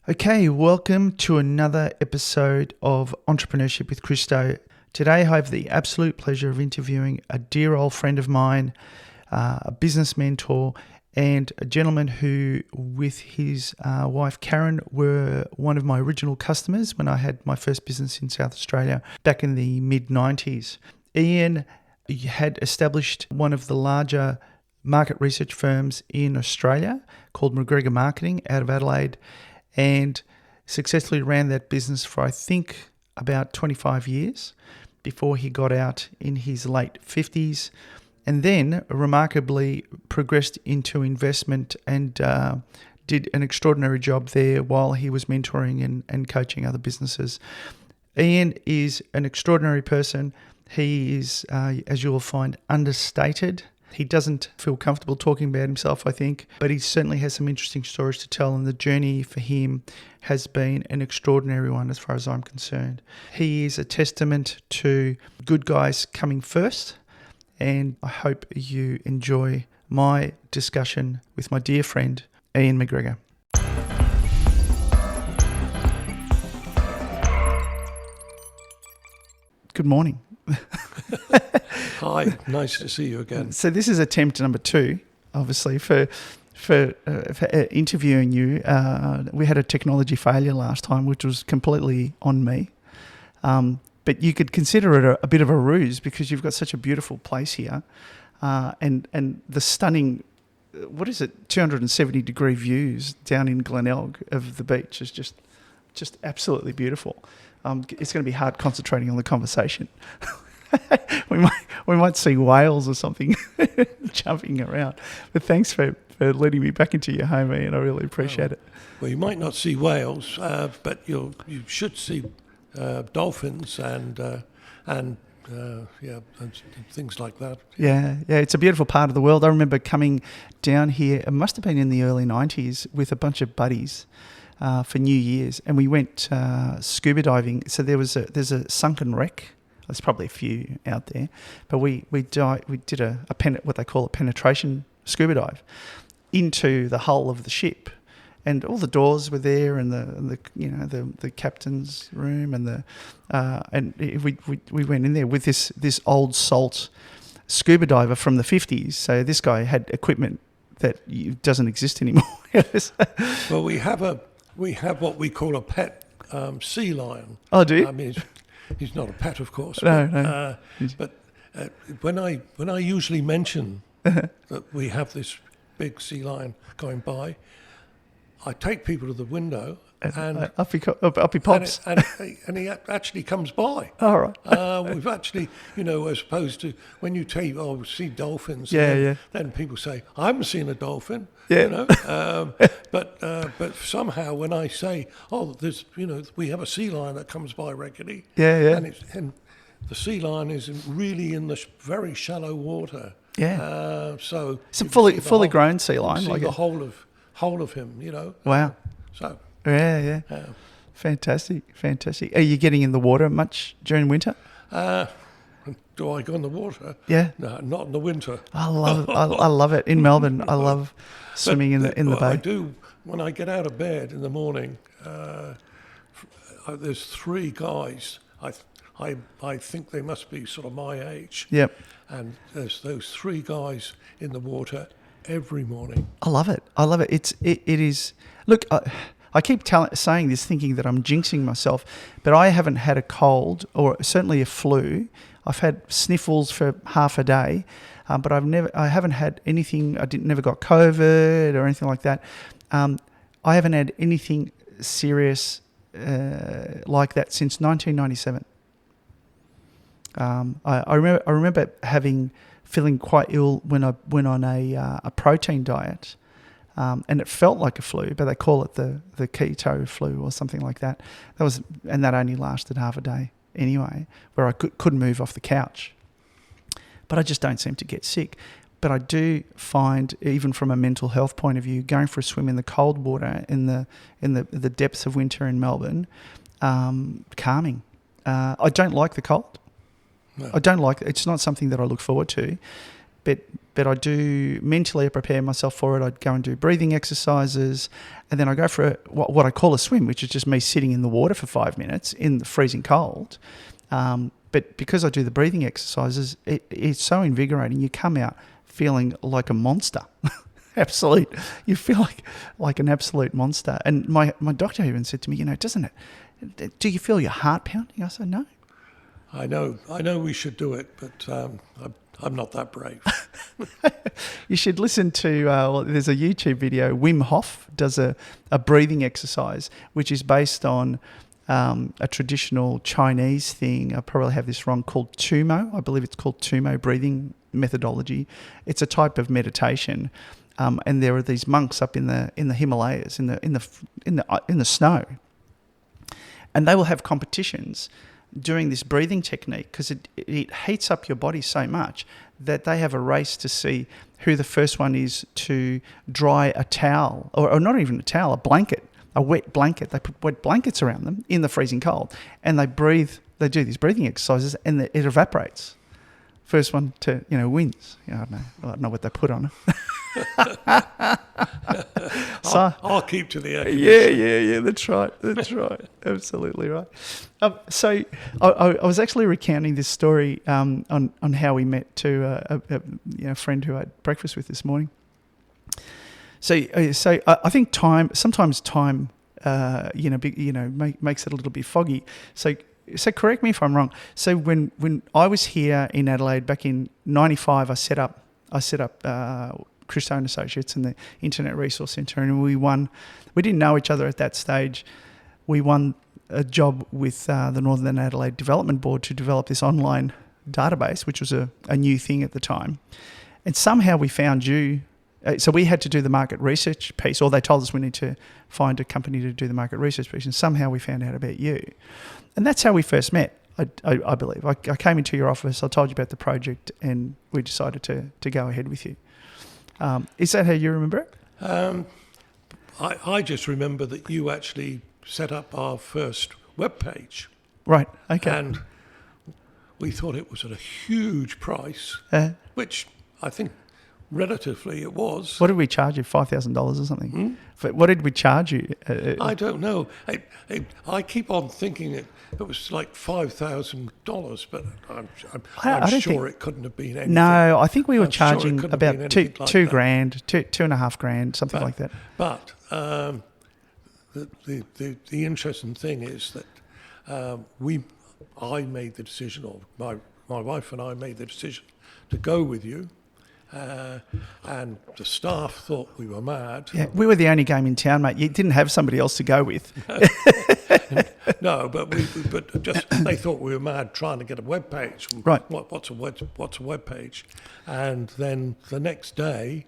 Okay, welcome to another episode of Entrepreneurship with Christo. Today I have the absolute pleasure of interviewing a dear old friend of mine, a business mentor, and a gentleman who, with his wife Karen, were one of my original customers when I had my first business in South Australia back in the mid-90s. Ian had established one of the larger market research firms in Australia called McGregor Marketing out of Adelaide, and successfully ran that business for, I think, about 25 years before he got out in his late 50s, and then remarkably progressed into investment and did an extraordinary job there while he was mentoring and coaching other businesses. Ian is an extraordinary person. He is, as you will find, understated. He doesn't feel comfortable talking about himself, I think, but he certainly has some interesting stories to tell, and the journey for him has been an extraordinary one as far as I'm concerned. He is a testament to good guys coming first, and I hope you enjoy my discussion with my dear friend, Ian McGregor. Good morning. Hi, nice to see you again. So this is attempt number 2, obviously, for interviewing you. We had a technology failure last time, which was completely on me. But you could consider it a bit of a ruse because you've got such a beautiful place here, and the stunning, 270 degree views down in Glenelg of the beach is just absolutely beautiful. It's going to be hard concentrating on the conversation. we might see whales or something jumping around. But thanks for letting me back into your home, Ian. I really appreciate it. Well, you might not see whales, but you should see dolphins and things like that. Yeah, it's a beautiful part of the world. I remember coming down here. It must have been in the early 90s with a bunch of buddies for New Year's, and we went scuba diving. So there's a sunken wreck. There's probably a few out there, but we did what they call a penetration scuba dive into the hull of the ship, and all the doors were there, and the captain's room, and we went in there with this old salt scuba diver from the 50s. So this guy had equipment that doesn't exist anymore. Well, we have what we call a pet sea lion. Oh, do you? I mean, he's not a pet, of course. No. But when I usually mention that we have this big sea lion going by, I take people to the window and up he pops. And he actually comes by. All right. We've actually, as opposed to when you see dolphins. Yeah. Then people say, I haven't seen a dolphin. Yeah. But somehow when I say, we have a sea lion that comes by regularly. Yeah. And the sea lion is really in the very shallow water. Yeah. So it's a fully grown sea lion. See the whole of him. Wow. So. Yeah. Fantastic. Are you getting in the water much during winter? Do I go in the water? Yeah. No, not in the winter. I love it. In Melbourne, I love swimming in the bay. I do. When I get out of bed in the morning, there's 3 guys. I think they must be sort of my age. Yep. And there's those 3 guys in the water every morning. I love it. It is. Look, I keep saying this thinking that I'm jinxing myself, but I haven't had a cold or certainly a flu. I've had sniffles for half a day, but I haven't had anything. Never got COVID or anything like that. I haven't had anything serious like that since 1997. I remember feeling quite ill when I went on a protein diet. And it felt like a flu, but they call it the keto flu or something like that. That only lasted half a day anyway, where I couldn't move off the couch. But I just don't seem to get sick. But I do find, even from a mental health point of view, going for a swim in the cold water in the depths of winter in Melbourne, calming. I don't like the cold. No. I don't like it. It's not something that I look forward to. but I do mentally prepare myself for it. I'd go and do breathing exercises, and then I go for what I call a swim, which is just me sitting in the water for 5 minutes in the freezing cold. But because I do the breathing exercises, it's so invigorating. You come out feeling like a monster. Absolute. You feel like an absolute monster. And my doctor even said to me, doesn't it? Do you feel your heart pounding? I said, no. I know we should do it, but I'm not that brave. You should listen to, there's a YouTube video. Wim Hof does a breathing exercise, which is based on a traditional Chinese thing. I probably have this wrong, called Tumo. I believe it's called Tumo breathing methodology. It's a type of meditation, and there are these monks up in the Himalayas, in the snow, and they will have competitions doing this breathing technique because it heats up your body so much that they have a race to see who the first one is to dry a towel, or not even a towel, a wet blanket. They put wet blankets around them in the freezing cold, and they do these breathing exercises, and it evaporates. First one to, wins. I don't know what they put on it. I'll keep to the air. Yeah. That's right. Absolutely right. So I was actually recounting this story on how we met to a friend who I had breakfast with this morning. So I think sometimes time makes it a little bit foggy. So correct me if I'm wrong. So when I was here in Adelaide back in '95, I set up Christo and Associates and the Internet Resource Centre, and we won. We didn't know each other at that stage. We won a job with the Northern Adelaide Development Board to develop this online database, which was a new thing at the time. And somehow we found you. So we had to do the market research piece, or they told us we need to find a company to do the market research piece, and somehow we found out about you. And that's how we first met, I believe. I came into your office, I told you about the project, and we decided to go ahead with you. Is that how you remember it? I just remember that you actually set up our first webpage. Right, okay. And we thought it was at a huge price, which I think relatively it was. What did we charge you? $5,000 or something? What did we charge you? I don't know. I keep on thinking it was like $5,000, but I'm sure it couldn't have been anything. No, I think we were charging sure about two grand, $2.5 something like that. But the interesting thing is that I made the decision, or my wife and I made the decision to go with you. And the staff thought we were mad. Yeah, we were the only game in town, mate. You didn't have somebody else to go with. No, but they thought we were mad trying to get a web page. Right. What's a web page? And then the next day,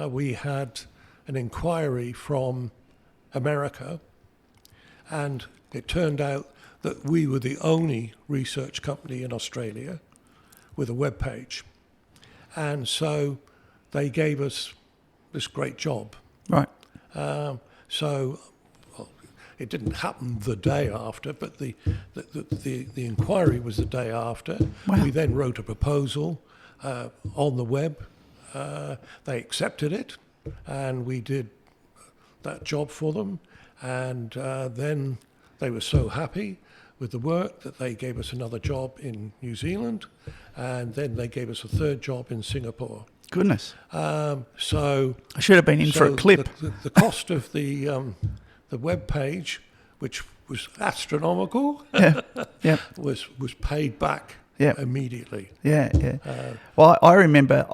we had an inquiry from America, and it turned out that we were the only research company in Australia with a web page. And so they gave us this great job. Right. So it didn't happen the day after, but the inquiry was the day after. Wow. We then wrote a proposal on the web. They accepted it, and we did that job for them. And then they were so happy with the work that they gave us another job in New Zealand, and then they gave us a third job in Singapore. Goodness. So I should have been in for a clip. The cost of the web page, which was astronomical, was paid back immediately. Yeah. Well, I remember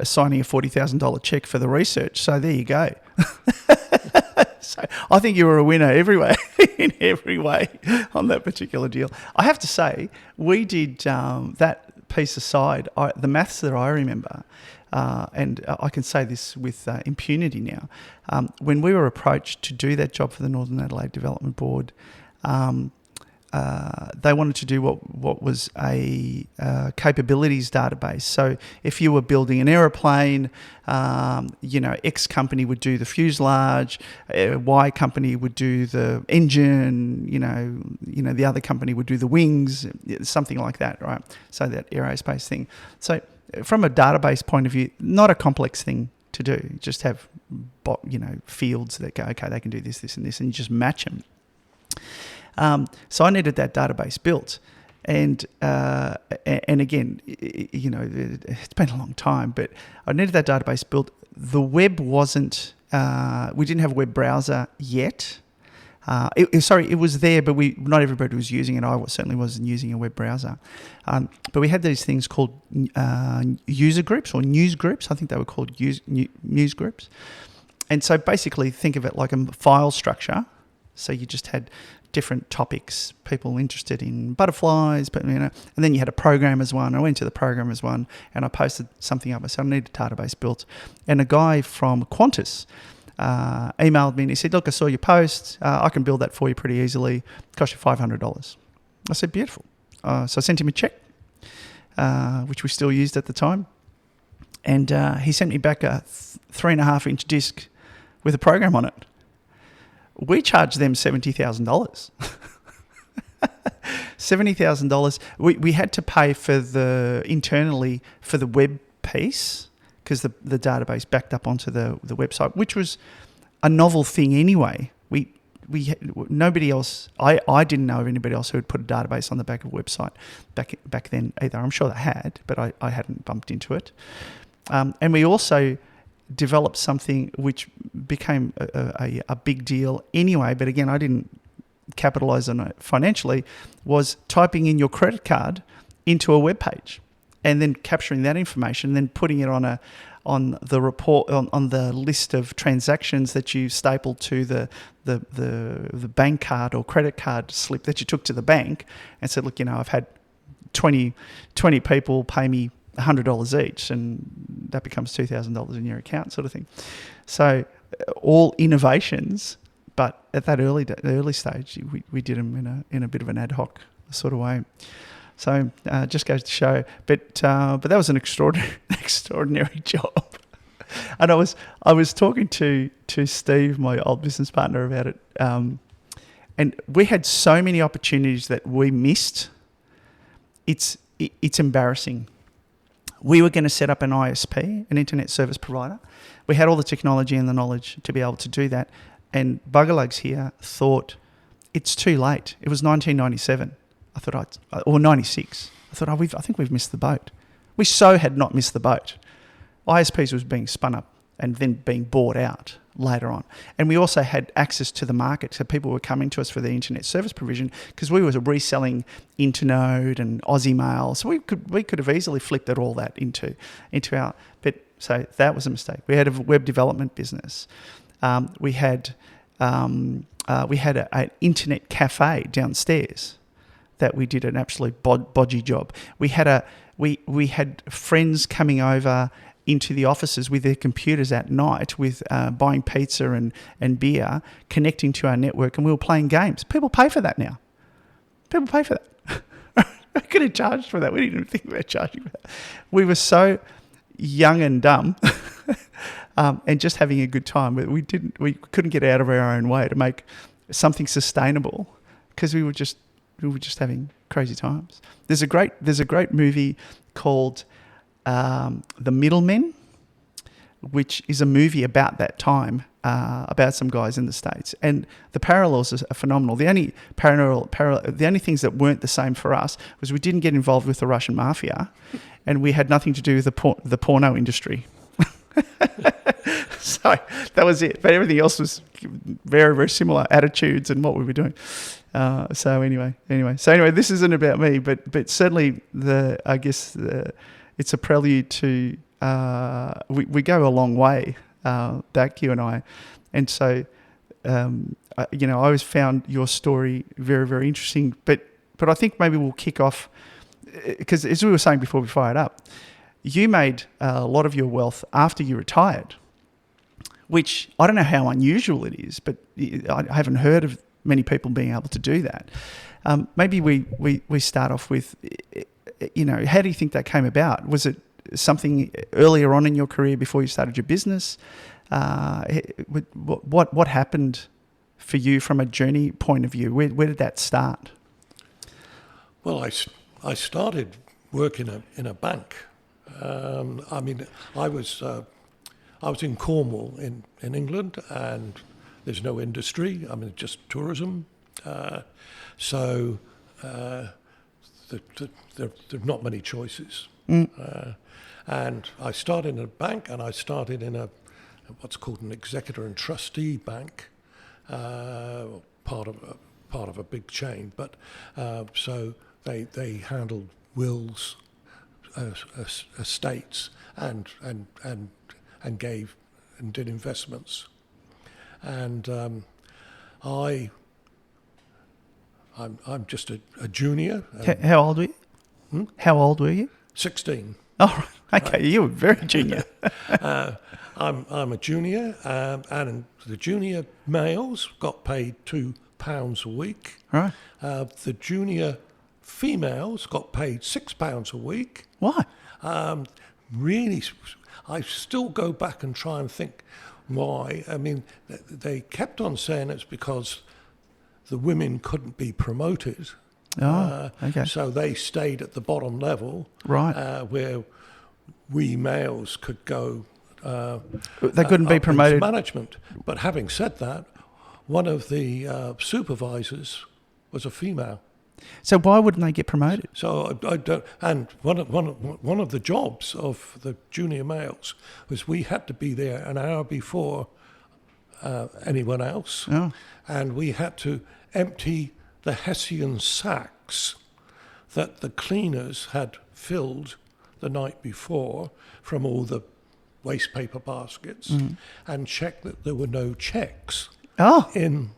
signing a $40,000 check for the research. So there you go. So I think you were a winner everywhere, in every way, on that particular deal. I have to say, we did that piece aside. The maths that I remember, and I can say this with impunity now, when we were approached to do that job for the Northern Adelaide Development Board, they wanted to do what was a capabilities database. So if you were building an aeroplane, X company would do the fuselage, Y company would do the engine, the other company would do the wings, something like that, right? So that aerospace thing. So from a database point of view, not a complex thing to do. You just have, fields that go, okay, they can do this, this, and this, and you just match them. So I needed that database built. And again, it's been a long time, but I needed that database built. The web wasn't, we didn't have a web browser yet. It was there, but not everybody was using it. I certainly wasn't using a web browser. But we had these things called user groups or news groups. I think they were called news groups. And so basically think of it like a file structure. So you just had different topics, people interested in butterflies, but and then you had a programmers one. I went to the programmers one and I posted something up. I said, I need a database built. And a guy from Qantas emailed me and he said, look, I saw your post. I can build that for you pretty easily. It cost you $500. I said, beautiful. So I sent him a check, which we still used at the time. And he sent me back a 3.5-inch disc with a program on it. We charged them $70,000. $70,000. We had to pay internally for the web piece because the database backed up onto the website, which was a novel thing anyway. Nobody else. I didn't know of anybody else who had put a database on the back of a website back then either. I'm sure they had, but I hadn't bumped into it. And we also developed something which became a big deal anyway, but again, I didn't capitalize on it financially, was typing in your credit card into a web page and then capturing that information and then putting it on the report on the list of transactions that you stapled to the bank card or credit card slip that you took to the bank and said, look, I've had 20 people pay me $100 each, and that becomes $2,000 in your account, sort of thing. So all innovations, but at that early stage, we did them in a bit of an ad hoc sort of way. So just goes to show, but that was an extraordinary job. And I was talking to Steve, my old business partner, about it, and we had so many opportunities that we missed. It's embarrassing. We were going to set up an ISP, an internet service provider. We had all the technology and the knowledge to be able to do that. And Buggerlugs here thought it's too late. It was 1997. Or 96. I thought, I think we've missed the boat. We had not missed the boat. ISPs was being spun up and then being bought out later on. And we also had access to the market. So people were coming to us for the internet service provision because we were reselling Internode and Aussie Mail. So we could have easily flipped all that into our, but so that was a mistake. We had a web development business. We had an internet cafe downstairs that we did an absolute bodgy job. We had friends coming over into the offices with their computers at night with buying pizza and beer, connecting to our network, and we were playing games. People pay for that now. People pay for that. I could have charged for that. We didn't even think about charging for that. We were so young and dumb and just having a good time. We couldn't get out of our own way to make something sustainable because we were just having crazy times. There's a great movie called The Middlemen, which is a movie about that time, about some guys in the States, and the parallels are phenomenal. The only the only things that weren't the same for us was we didn't get involved with the Russian mafia, and we had nothing to do with the porno industry. So that was it. But everything else was very, very similar attitudes and what we were doing. So anyway, this isn't about me, but certainly it's a prelude to we go a long way back, you and I, and so I always found your story very, very interesting. But I think maybe we'll kick off because, as we were saying before we fired up, you made a lot of your wealth after you retired, which I don't know how unusual it is, but I haven't heard of many people being able to do that. Maybe we start off with, how do you think that came about? Was it something earlier on in your career before you started your business? What happened for you from a journey point of view? Where did that start? Well, I started working in a bank I mean, I was in Cornwall in England, and there's no industry. I mean, just tourism. So there are not many choices. And I started in a bank, and I started in what's called an executor and trustee bank, part of a big chain. But so they handled wills, estates, and gave and did investments. And I'm just a junior. How old were you? How old were you? 16. Oh, okay. You were very junior. I'm a junior, and the junior males got paid £2 a week. Right. The junior females got paid £6 a week. Why? Really, I still go back and try and think why. I mean, they kept on saying it's because the women couldn't be promoted. Oh, okay. So they stayed at the bottom level, Right. where we males could go. They couldn't be up into promoted. management. But having said that, one of the supervisors was a female. So why wouldn't they get promoted? So I don't. And one of the jobs of the junior males was we had to be there an hour before anyone else, Oh. and we had to empty the Hessian sacks that the cleaners had filled the night before from all the waste paper baskets, and check that there were no checks Oh. in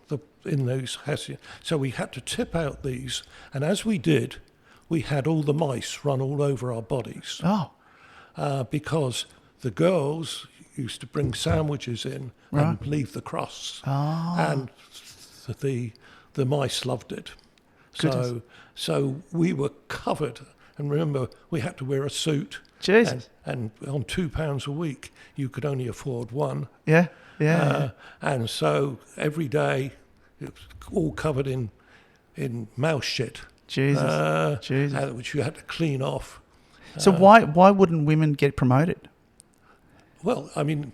those Hessian. So we had to tip out these, and as we did, we had all the mice run all over our bodies, Oh. because the girls used to bring sandwiches in and leave the crusts, and the mice loved it. Goodness. So we were covered, and remember, we had to wear a suit. Jesus. And on £2 a week, you could only afford one. Yeah. Yeah. And so every day, it was all covered in mouse shit. Jesus. Jesus. Which you had to clean off. So why wouldn't women get promoted? Well, I mean,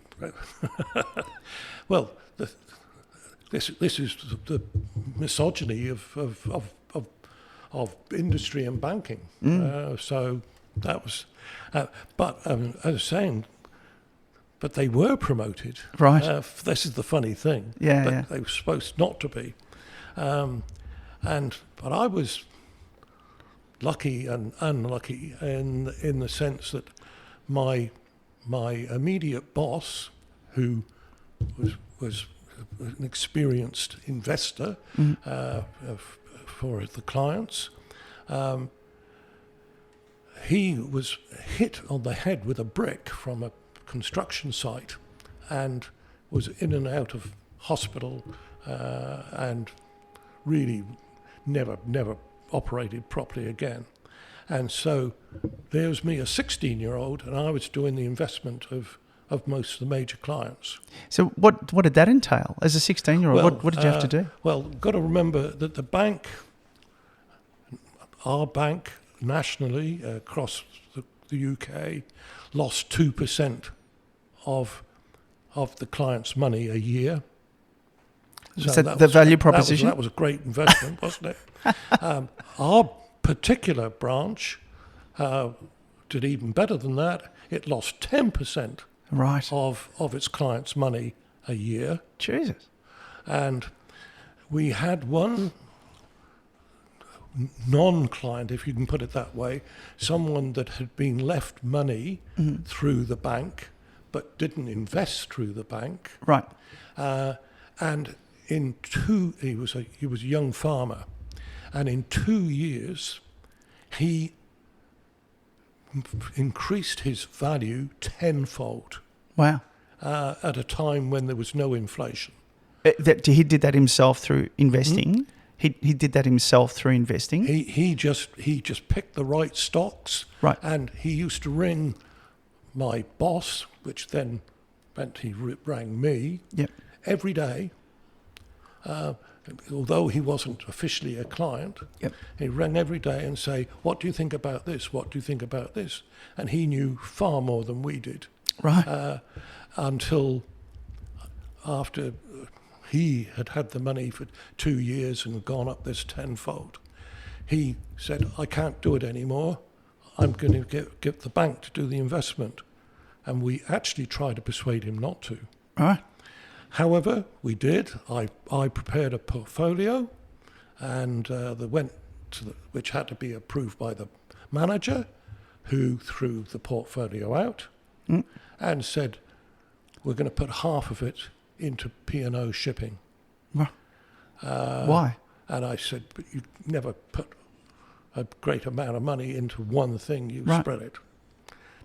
well, this is the misogyny of industry and banking. So that was, but as I was saying, but they were promoted. Right. This is the funny thing. Yeah, But yeah. they were supposed not to be. But I was lucky and unlucky in the sense that my immediate boss, who was an experienced investor for the clients, he was hit on the head with a brick from a construction site and was in and out of hospital and really never operated properly again. And so there's me, a 16-year-old, and I was doing the investment of most of the major clients. So what did that entail? As a 16-year-old, Well, what did you have to do? Well, got to remember that the bank, our bank nationally across the UK, lost 2% of the client's money a year. So the value proposition? That was a great investment, wasn't it? Our particular branch did even better than that. It lost 10% Right. of its clients' money a year. Jesus. And we had one non-client, if you can put it that way, someone that had been left money through the bank but didn't invest through the bank. Right. And he was a young farmer, and in 2 years he increased his value tenfold Wow. at a time when there was no inflation. He did that himself through investing. He did that himself through investing. He just picked the right stocks, Right. and he used to ring my boss, which then meant he rang me Yep. every day, although he wasn't officially a client, Yep. he rang every day and say, "What do you think about this? What do you think about this?" And he knew far more than we did. Right. Until after he had had the money for 2 years and gone up this tenfold, he said, "I can't do it anymore. I'm going to get the bank to do the investment." And we actually tried to persuade him not to. Right. However, we did. I prepared a portfolio, and went to which had to be approved by the manager, who threw the portfolio out and said, "We're going to put half of it into P&O shipping." Right. Why? And I said, "But you never put a great amount of money into one thing. You Right. spread it."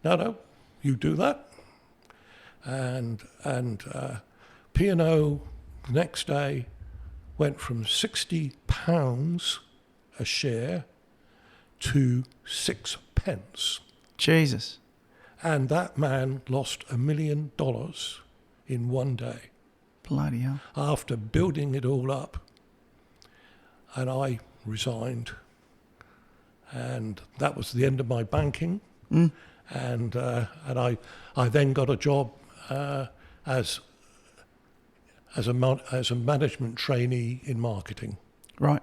No, you do that. And P&O the next day went from £60 a share to 6p. Jesus. And that man lost $1 million in one day Bloody hell. after building it all up. And I resigned. And that was the end of my banking. And I then got a job as a management trainee in marketing. Right.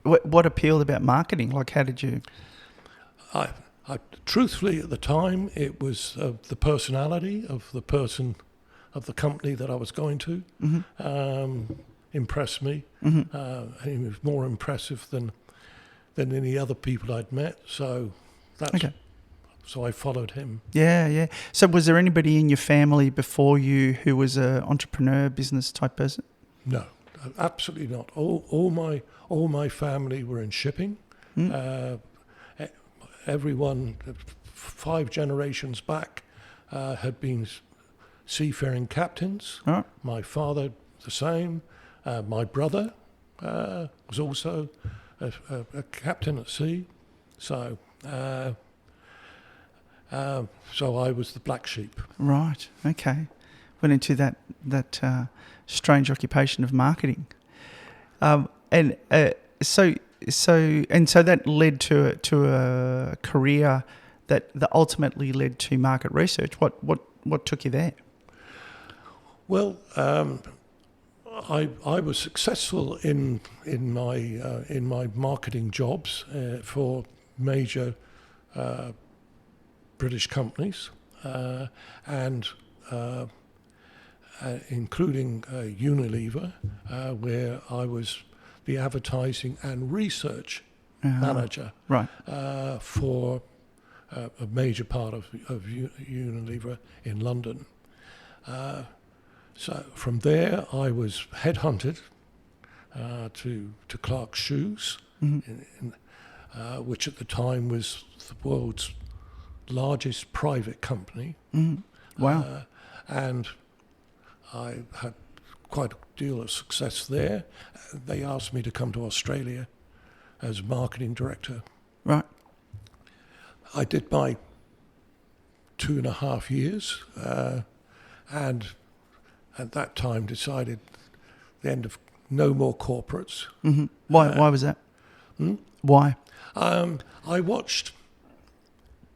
What appealed about marketing? Like, how did you... I truthfully, at the time, it was the personality of the person of the company that I was going to impressed me. And he was more impressive than any other people I'd met. So that's Okay. So I followed him. Yeah. So was there anybody in your family before you who was an entrepreneur, business type person? No, absolutely not. All my family were in shipping. Everyone, 5 generations back, had been seafaring captains. All right. My father, the same. My brother was also a captain at sea. So I was the black sheep. Right. Okay. Went into that strange occupation of marketing, so that led to a career that ultimately led to market research. What took you there? Well, I was successful in my marketing jobs for major British companies, and including Unilever, where I was the advertising and research manager Right. for a major part of Unilever in London. So from there, I was headhunted to Clark's Shoes, which at the time was the world's largest private company. Wow. And I had quite a deal of success there. They asked me to come to Australia as marketing director. Right. I did my 2.5 years, and at that time decided the end of no more corporates. Why was that? Why? I watched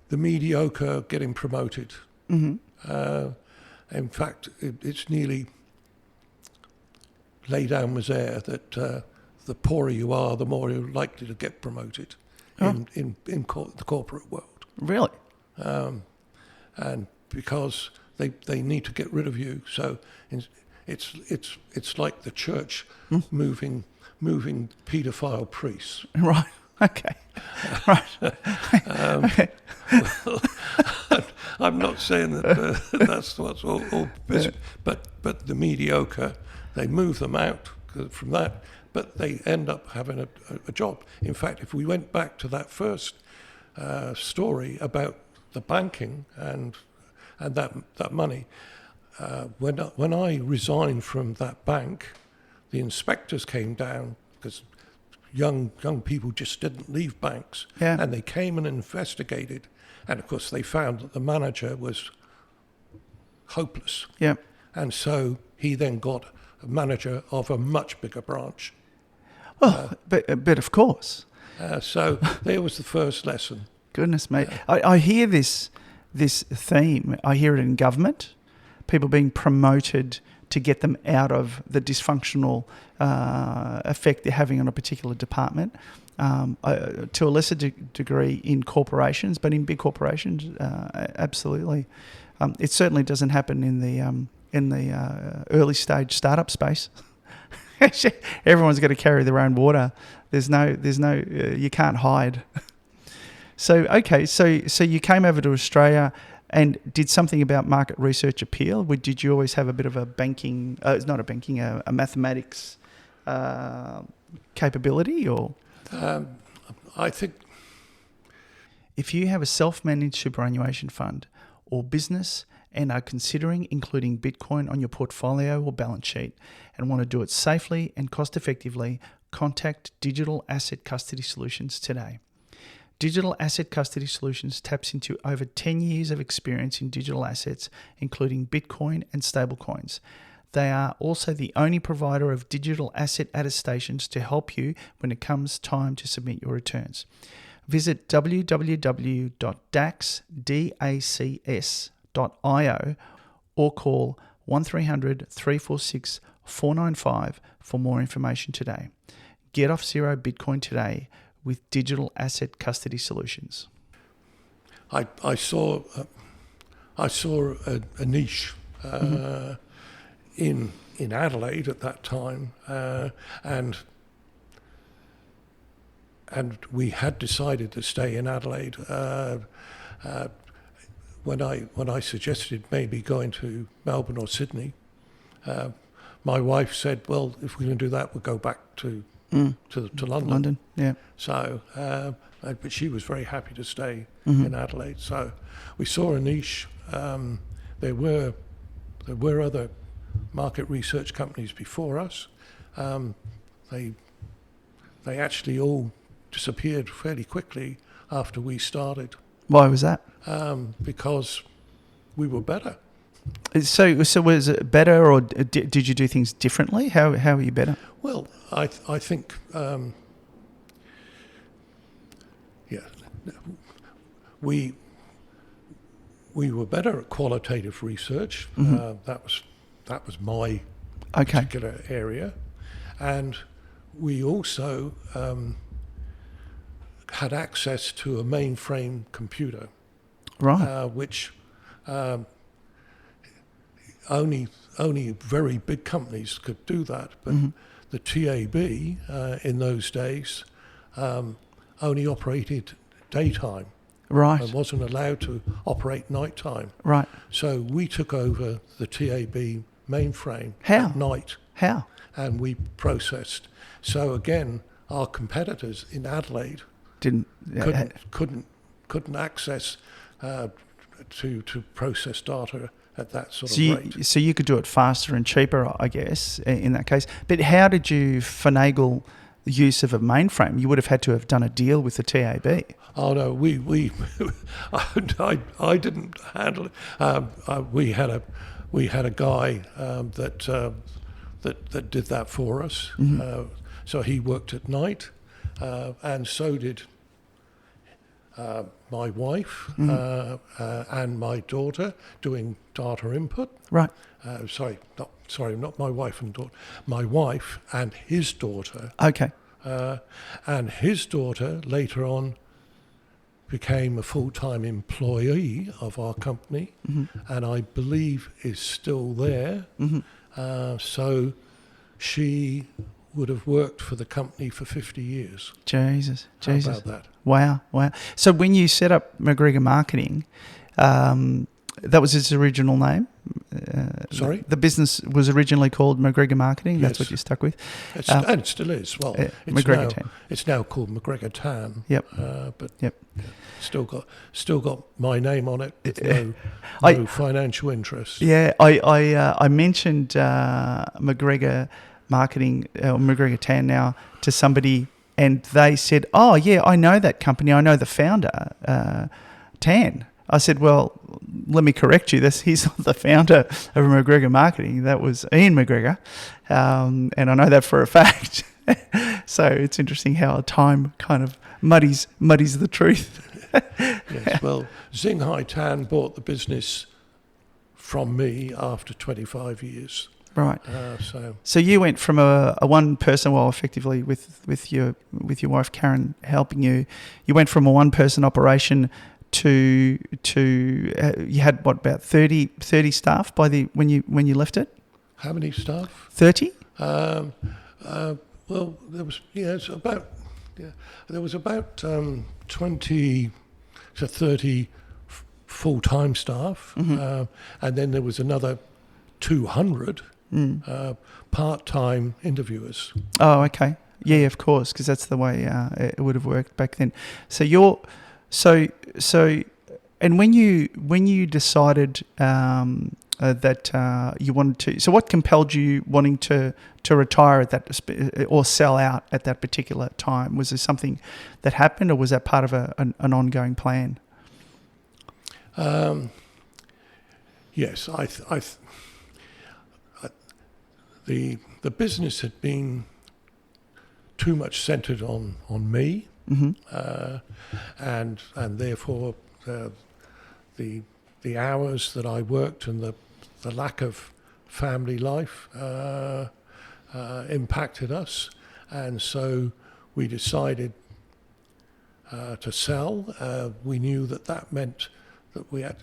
the mediocre getting promoted. In fact, it's nearly lay down misère that the poorer you are, the more you're likely to get promoted in the corporate world. Really? And because they need to get rid of you, so it's like the church moving paedophile priests. Right. Okay. Right. Well, I'm not saying that that's what's all busy, but the mediocre, they move them out from that, but they end up having a job. In fact, if we went back to that first story about the banking and that money, when I resigned from that bank, the inspectors came down because young people just didn't leave banks, and they came and investigated, and of course they found that the manager was hopeless. Yeah. And so he then got a manager of a much bigger branch. Oh, but of course. So there was the first lesson. Goodness me. I hear this theme. I hear it in government. People being promoted to get them out of the dysfunctional effect they're having on a particular department. To a lesser degree in corporations, but in big corporations, absolutely. It certainly doesn't happen in the early stage startup space. Everyone's got to carry their own water. There's no you can't hide. So you came over to Australia and did something about market research appeal? Did you always have a bit of a banking? It's not a banking, a mathematics capability, or? I think if you have a self-managed superannuation fund or business and are considering including Bitcoin on your portfolio or balance sheet and want to do it safely and cost-effectively, contact Digital Asset Custody Solutions today. Digital Asset Custody Solutions taps into over 10 years of experience in digital assets, including Bitcoin and stablecoins. They are also the only provider of digital asset attestations to help you when it comes time to submit your returns. Visit www.dacs.io or call 1300 346 495 for more information today. Get off zero Bitcoin today with Digital Asset Custody Solutions. I saw a niche in Adelaide at that time, and we had decided to stay in Adelaide. When I suggested maybe going to Melbourne or Sydney, my wife said, "Well, if we're going to do that, we'll go back to London." London, yeah. So, but she was very happy to stay in Adelaide. So, we saw a niche. There were other market research companies before us. They actually all disappeared fairly quickly after we started. Why was that? Because we were better. So was it better, or did you do things differently? How were you better? Well, I think we were better at qualitative research. That was my particular area, and we also had access to a mainframe computer, right? Which only very big companies could do that, but the TAB in those days only operated daytime, right, and wasn't allowed to operate nighttime. Right. So we took over the TAB mainframe at night. How? And we processed. So again, our competitors in Adelaide couldn't access to process data at that sort of rate. So you could do it faster and cheaper, I guess, in that case. But how did you finagle the use of a mainframe? You would have had to have done a deal with the TAB. Oh no, I didn't handle it. We had a guy that did that for us. So he worked at night, and so did my wife and my daughter doing data input. Right. Not my wife and daughter. My wife and his daughter. Okay. And his daughter later on became a full-time employee of our company, and I believe is still there. So she would have worked for the company for 50 years. Jesus. How about that? Wow. So when you set up McGregor Marketing, that was its original name? Sorry? The business was originally called McGregor Marketing? That's Yes. what you stuck with? And it still is. Well, McGregor Tan. It's now called McGregor Tan. Yep. But yep. Still got my name on it with no financial interest. Yeah, I mentioned McGregor Marketing, McGregor Tan now, to somebody, and they said, "Oh yeah, I know that company. I know the founder, Tan." I said, "Well, let me correct you. He's not the founder of McGregor Marketing. That was Ian McGregor, and I know that for a fact." So it's interesting how time kind of muddies the truth. Yes, well, Xinghai Tan bought the business from me after 25 years. Right. So So you went from a one person, well, effectively with your wife Karen helping you, you went from a one person operation to you had what, about 30 staff when you left it? how many staff? 30? Well, there was about 20 to 30 full-time staff, and then there was another 200 part-time interviewers. Oh, okay. Yeah, of course, because that's the way it would have worked back then. So and when you decided that you wanted to, so what compelled you wanting to retire at that or sell out at that particular time? Was there something that happened, or was that part of an ongoing plan? Yes, the business had been too much centred on me, and therefore the hours that I worked and the lack of family life impacted us, and so we decided to sell. We knew that meant that we had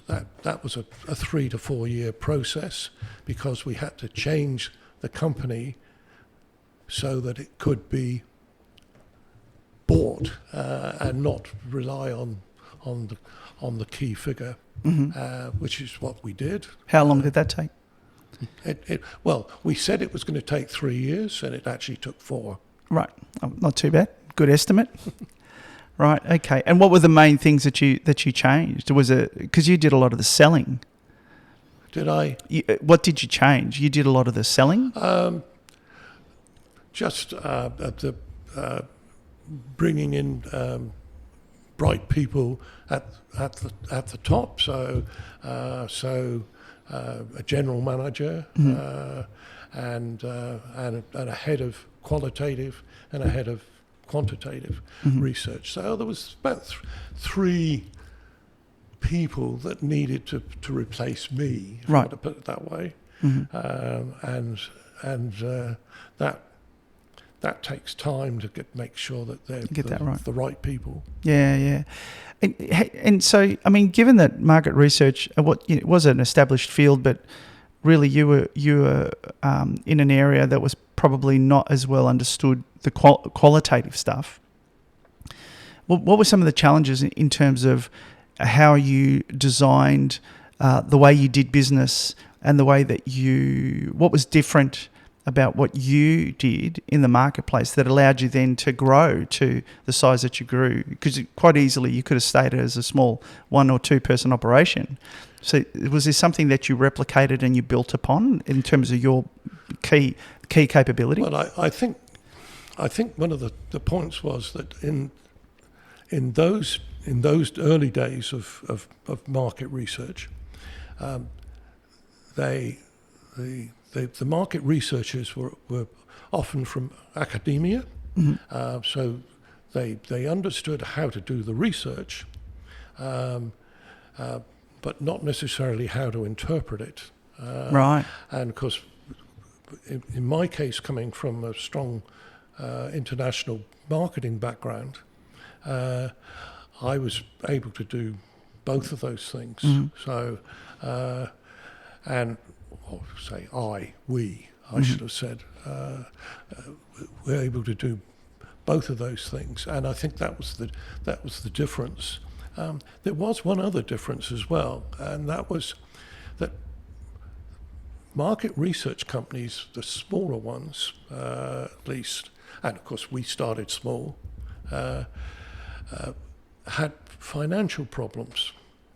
that was a 3 to 4 year process, because we had to change the company so that it could be bought and not rely on the key figure, which is what we did. How long did that take? Well, we said it was going to take 3 years, and it actually took 4. Right, not too bad. Good estimate. Right, okay. And what were the main things that you changed? Was it because you did a lot of the selling? Did I? What did you change? You did a lot of the selling. Just the bringing in bright people at the top. So a general manager and a head of qualitative and a head of quantitative research. So there was about 3 people that needed to replace me, if I want to put it that way, and that takes time to make sure that they're the right people. Yeah. And so, I mean, given that market research, it was an established field, but really you were in an area that was probably not as well understood, the qualitative stuff. What were some of the challenges in terms of how you designed the way you did business and the way that what was different about what you did in the marketplace that allowed you then to grow to the size that you grew? Because quite easily you could have stayed as a small 1 or 2 person operation. So was there something that you replicated and you built upon in terms of your key capability? Well, I think one of the points was that in those early days of market research, the market researchers were often from academia, so they understood how to do the research, but not necessarily how to interpret it. Right. And of course, in my case, coming from a strong international marketing background, I was able to do both of those things. So, and I should have said, we're able to do both of those things, and I think that was the difference. There was one other difference as well, and that was that market research companies, the smaller ones at least, and of course we started small, had financial problems.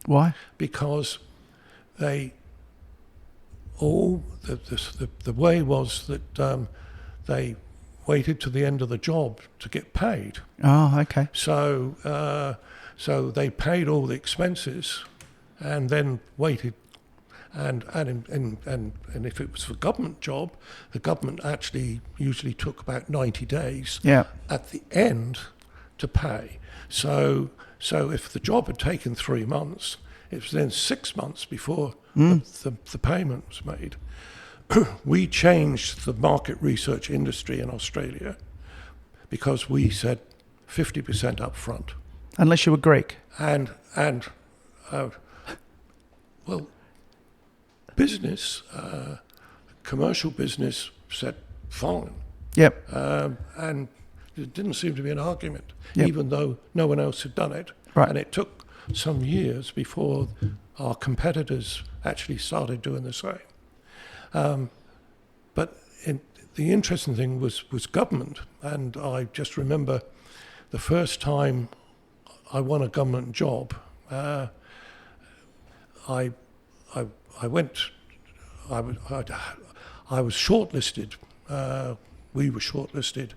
Why? Because the way was that they waited to the end of the job to get paid. Oh, okay. So they paid all the expenses and then waited And if it was for government job, the government actually usually took about 90 days at the end to pay. So if the job had taken 3 months, it was then 6 months before the payment was made. We changed the market research industry in Australia because we said 50% up front. Unless you were Greek. Well, business, commercial business said fine. Yep. And there didn't seem to be an argument, Yep. even though no one else had done it. Right. And it took some years before our competitors actually started doing the same. But the interesting thing was government, and I just remember the first time I won a government job. I was shortlisted. We were shortlisted,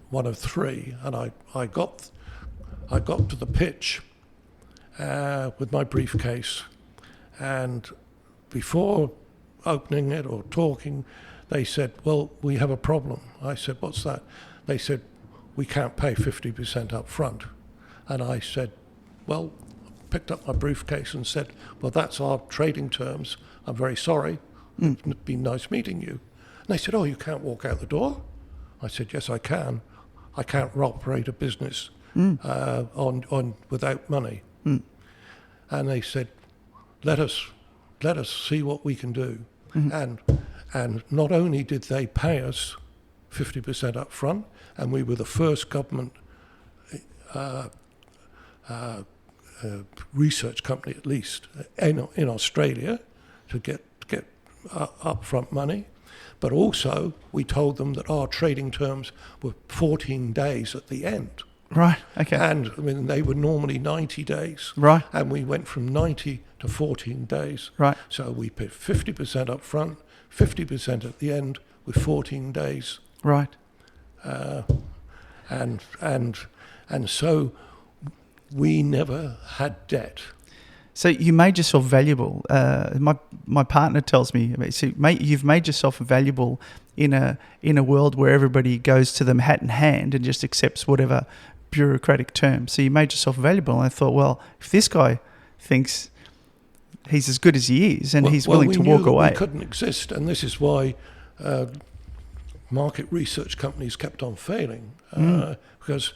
one of three, and I got to the pitch with my briefcase, and before opening it or talking, they said, "Well, we have a problem." I said, "What's that?" They said, "We can't pay 50% up front." And I said, "Well," picked up my briefcase and said, "Well, that's our trading terms. I'm very sorry. It's been nice meeting you." And they said, "Oh, you can't walk out the door?" I said, "Yes, I can. I can't operate a business on without money." And they said, let us see what we can do." And not only did they pay us 50% up front, and we were the first government research company, at least in Australia, to get upfront money, but also we told them that our trading terms were 14 days at the end. Right. Okay. And I mean, they were normally 90 days. Right. And we went from 90 to 14 days. Right. So we paid 50% up front, 50% at the end, with 14 days. Right. And so we never had debt. So you made yourself valuable. My partner tells me, so you've made yourself valuable in a world where everybody goes to them hat in hand and just accepts whatever bureaucratic terms. So you made yourself valuable. And I thought, well, if this guy thinks he's as good as he is and he's willing to walk away. We couldn't exist, and this is why market research companies kept on failing, because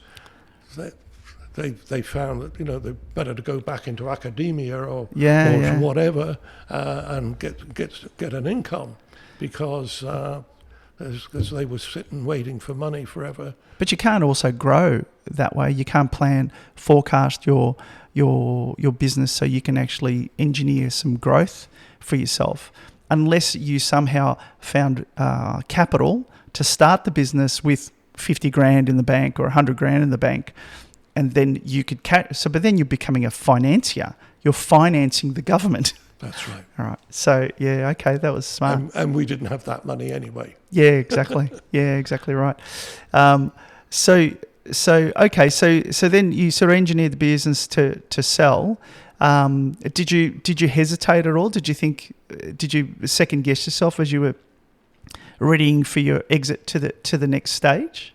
they found that they're better to go back into academia or whatever and get an income, because they were sitting waiting for money forever. But you can't also grow that way. You can't forecast your business so you can actually engineer some growth for yourself, unless you somehow found capital to start the business with 50 grand in the bank or 100 grand in the bank. And then you could but then you're becoming a financier. You're financing the government. That's right. All right. So yeah, okay, that was smart. And we didn't have that money anyway. Yeah, exactly. Yeah, exactly right. So then you sort of engineered the business to sell. Did you hesitate at all? Did you second guess yourself as you were readying for your exit to the next stage?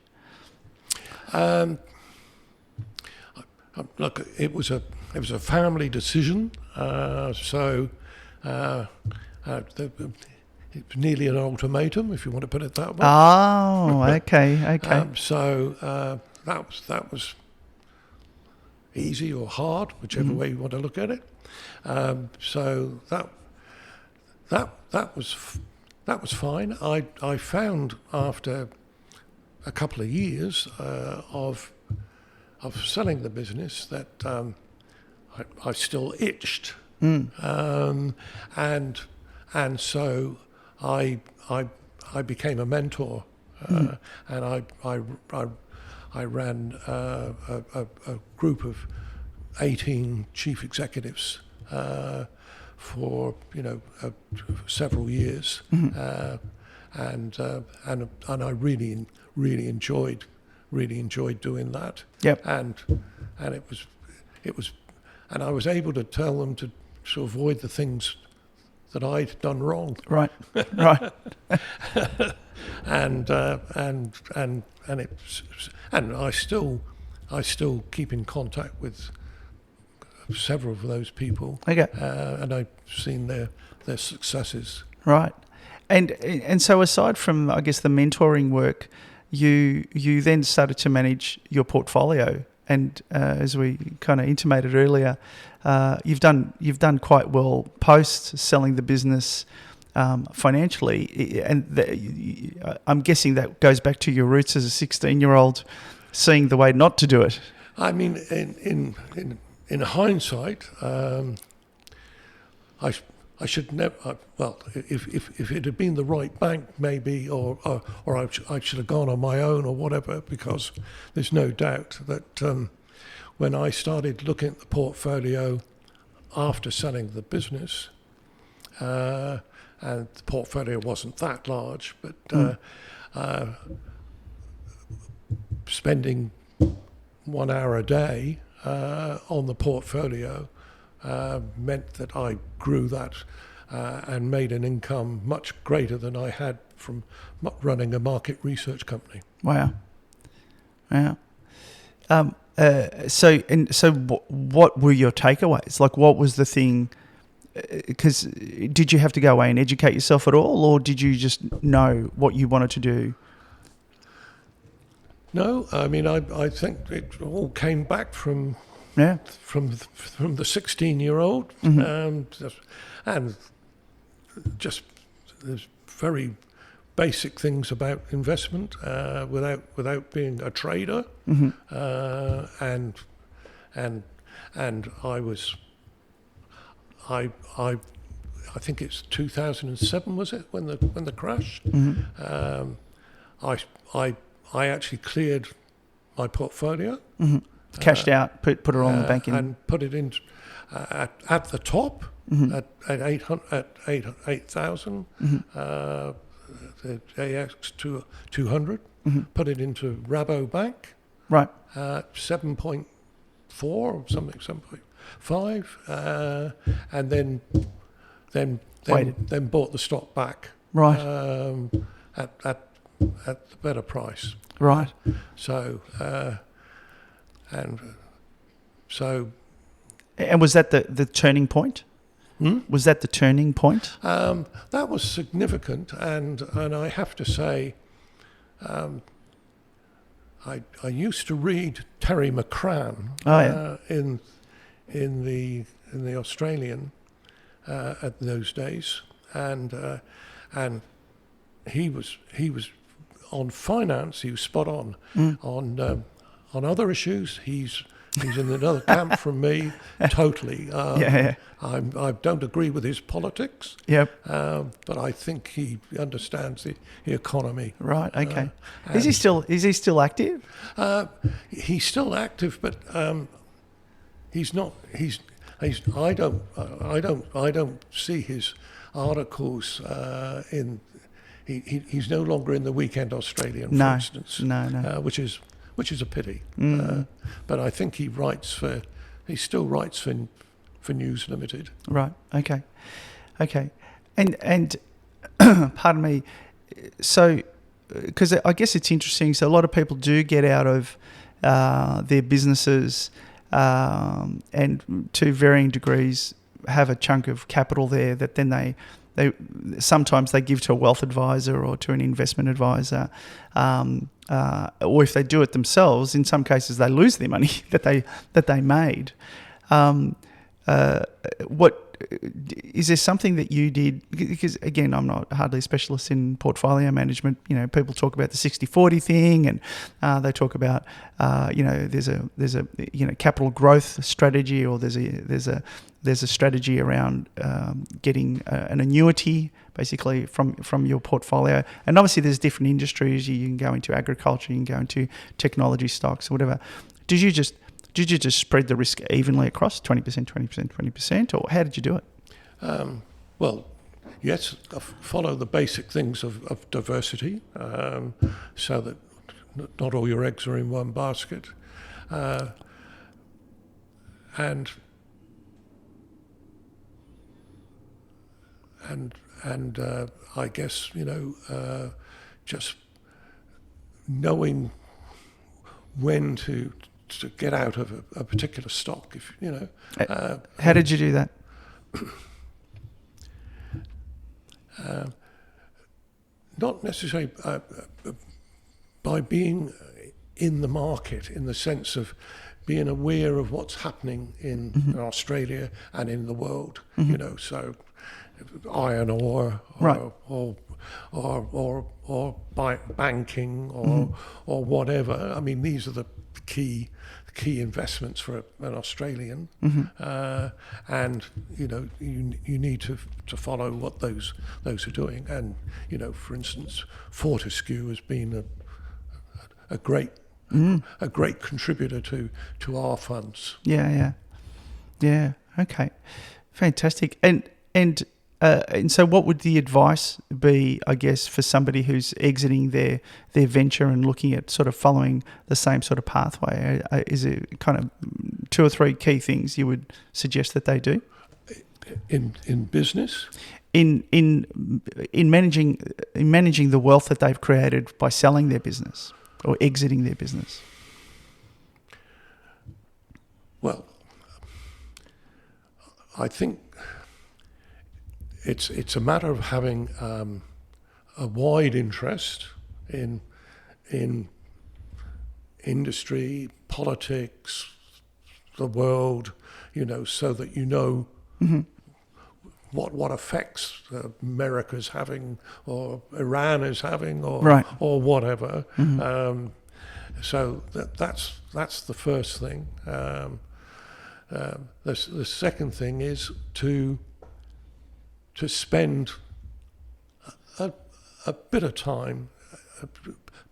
Look, it was a family decision, so it was nearly an ultimatum, if you want to put it that way. Oh, okay. So that was easy or hard, whichever way you want to look at it. So that was fine. I found after a couple of years of selling the business that I still itched, and so I became a mentor, and I ran a group of 18 chief executives for several years, and I really enjoyed doing that. Yep. And it was, and I was able to tell them to avoid the things that I'd done wrong. Right. Right. and it's, and I still keep in contact with several of those people. Okay. And I've seen their successes. Right. And so aside from, I guess, the mentoring work, you then started to manage your portfolio. And as we kind of intimated earlier, you've done quite well post selling the business financially. And I'm guessing that goes back to your roots as a 16-year-old, seeing the way not to do it. I mean, in hindsight, I should never. Well, if it had been the right bank, maybe, or I should have gone on my own or whatever. Because there's no doubt that when I started looking at the portfolio after selling the business, and the portfolio wasn't that large, but spending 1 hour a day on the portfolio meant that I grew that and made an income much greater than I had from running a market research company. Wow. So what were your takeaways? Like, what was the thing? Because did you have to go away and educate yourself at all, or did you just know what you wanted to do? No, I mean, I think it all came back from the 16-year-old, and just there's very basic things about investment without being a trader, and I think it's 2007, was it, when the crash? I actually cleared my portfolio. Cashed out, put it on the bank and put it in at the top at 8,000. The AX 200. Put it into Rabobank. Right. 7.4 or something, 7.5, and then bought the stock back. Right. At the better price. Right. So. And was that the turning point? Was that the turning point? That was significant, and I have to say, I used to read Terry McCrann in the Australian at those days, and he was on finance. He was spot on on other issues. He's in another camp from me, totally. I don't agree with his politics. Yep. But I think he understands the economy. Right. Okay. Is he still active? He's still active, but he's not. I don't see his articles in. He's no longer in the Weekend Australian, for instance. No. Which is a pity. But I think he still writes for News Limited. Right. Okay. And pardon me. So, because I guess it's interesting. So a lot of people do get out of their businesses, and to varying degrees have a chunk of capital there that then they sometimes they give to a wealth advisor or to an investment advisor, or if they do it themselves, in some cases they lose their money that they made. What is there something that you did? Because again, I'm not hardly a specialist in portfolio management. You know, people talk about the 60-40 thing, and they talk about there's a capital growth strategy, or there's a strategy around getting an annuity basically from your portfolio. And obviously there's different industries. You can go into agriculture, you can go into technology stocks or whatever. Did you just spread the risk evenly across 20%, 20%, 20%, or how did you do it? Well, yes, follow the basic things of diversity, so that not all your eggs are in one basket. I guess just knowing when to get out of a particular stock. If How did you do that? Not necessarily by being in the market, in the sense of being aware of what's happening in Australia and in the world. So iron ore, or banking, or whatever. I mean, these are the key investments for an Australian, and you need to follow what those are doing. And for instance, Fortescue has been a great contributor to our funds. Yeah. Okay, fantastic. And so, what would the advice be, I guess, for somebody who's exiting their venture and looking at sort of following the same sort of pathway? Is it kind of 2 or 3 key things you would suggest that they do? In business? In managing the wealth that they've created by selling their business or exiting their business? Well, I think it's a matter of having a wide interest in industry, politics, the world, so that what effects America's having, or Iran is having, or whatever. So that's the first thing. The second thing is to spend a bit of time,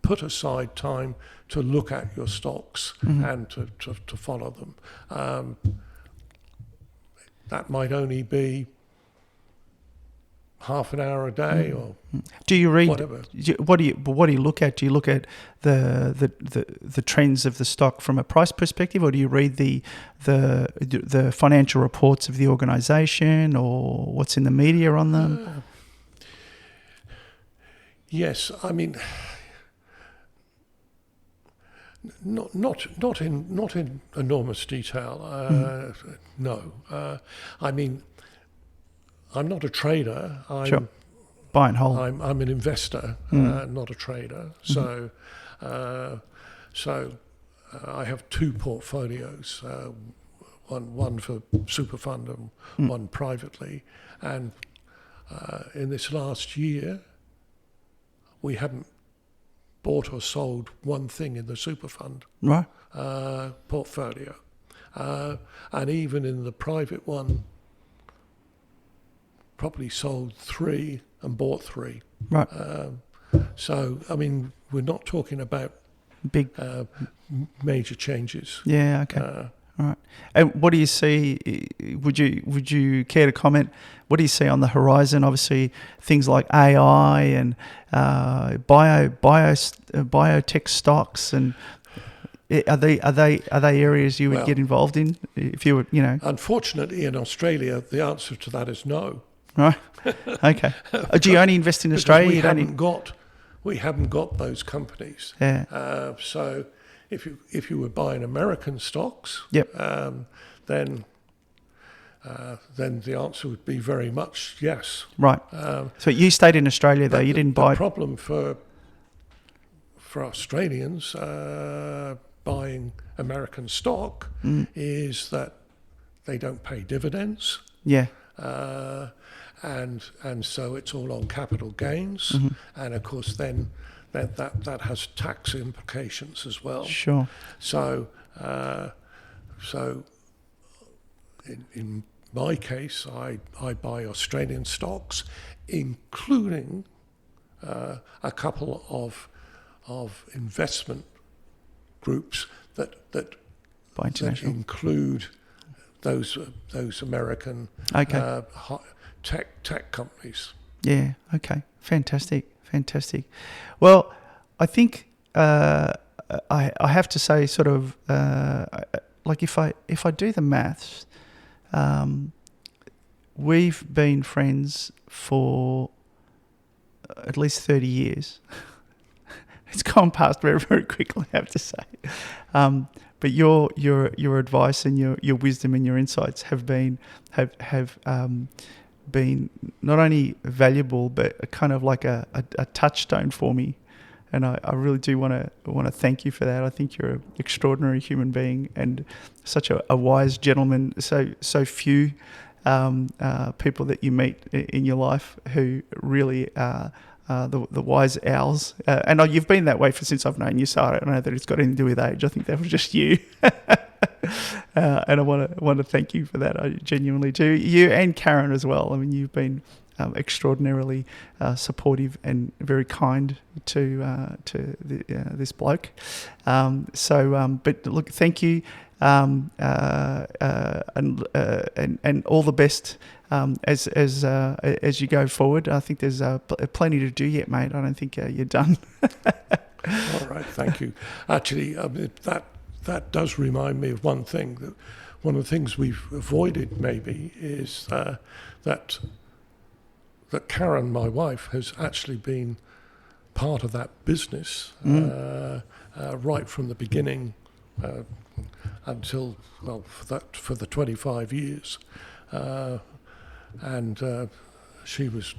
put aside time to look at your stocks and to follow them. That might only be half an hour a day, or do you read whatever. What do you look at? Do you look at the trends of the stock from a price perspective, or do you read the financial reports of the organisation, or what's in the media on them? Yes, I mean, not in enormous detail. No, I mean, I'm not a trader. Sure. Buy and hold. I'm an investor, not a trader. So, I have 2 portfolios, one for super fund and one privately. And in this last year, we haven't bought or sold one thing in the super fund portfolio, and even in the private one, probably sold 3 and bought 3. Right. So, I mean, we're not talking about big major changes. Yeah. Okay. All right. And what do you see? Would you care to comment? What do you see on the horizon? Obviously, things like AI and biotech stocks, and are they areas you would get involved in if you were, Unfortunately, in Australia, the answer to that is no. Right. Okay. Do you only invest in Australia? We haven't got those companies. Yeah. So if you were buying American stocks, then the answer would be very much yes. Right. So you stayed in Australia though. You didn't buy. The problem for Australians buying American stock is that they don't pay dividends. Yeah. And so it's all on capital gains, and of course then that has tax implications as well. Sure. So in my case, I buy Australian stocks, including a couple of investment groups that include those American tech companies. Yeah. Okay. Fantastic. Well, I think I have to say, sort of, like if I do the maths, we've been friends for at least 30 years. It's gone past very, very quickly, I have to say. But your advice and your wisdom and your insights have been been not only valuable, but a kind of like a touchstone for me. And I really do want to thank you for that. I think you're an extraordinary human being and such a wise gentleman. So few people that you meet in your life who really are the wise owls. And you've been that way since I've known you, so I don't know that it's got anything to do with age. I think that was just you. And I want to thank you for that. I genuinely do. You and Karen as well. I mean, you've been extraordinarily supportive and very kind to this bloke. But look, thank you, and all the best as you go forward. I think there's plenty to do yet, mate. I don't think you're done. All right, thank you. Actually, that does remind me of one thing. That one of the things we've avoided maybe is that Karen, my wife, has actually been part of that business right from the beginning until, for the 25 years. And she was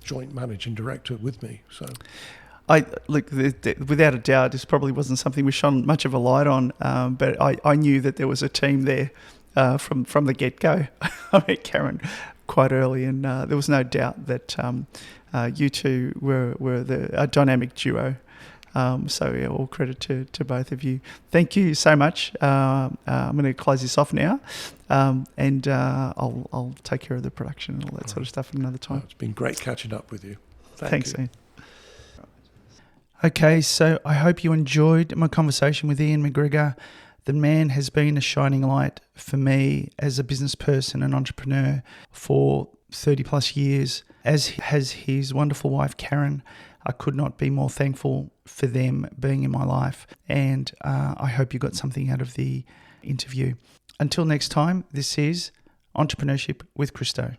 joint managing director with me. So, without a doubt, this probably wasn't something we shone much of a light on, but I knew that there was a team there from the get-go. I met Karen quite early, and there was no doubt that you two were a dynamic duo. So yeah, all credit to both of you. Thank you so much. I'm going to close this off now, and I'll take care of the production and all that sort of stuff at another time. It's been great catching up with you. Thanks, Ian. Okay, so I hope you enjoyed my conversation with Ian McGregor. The man has been a shining light for me as a business person and entrepreneur for 30 plus years, as has his wonderful wife, Karen. I could not be more thankful for them being in my life, and I hope you got something out of the interview. Until next time, this is Entrepreneurship with Christo.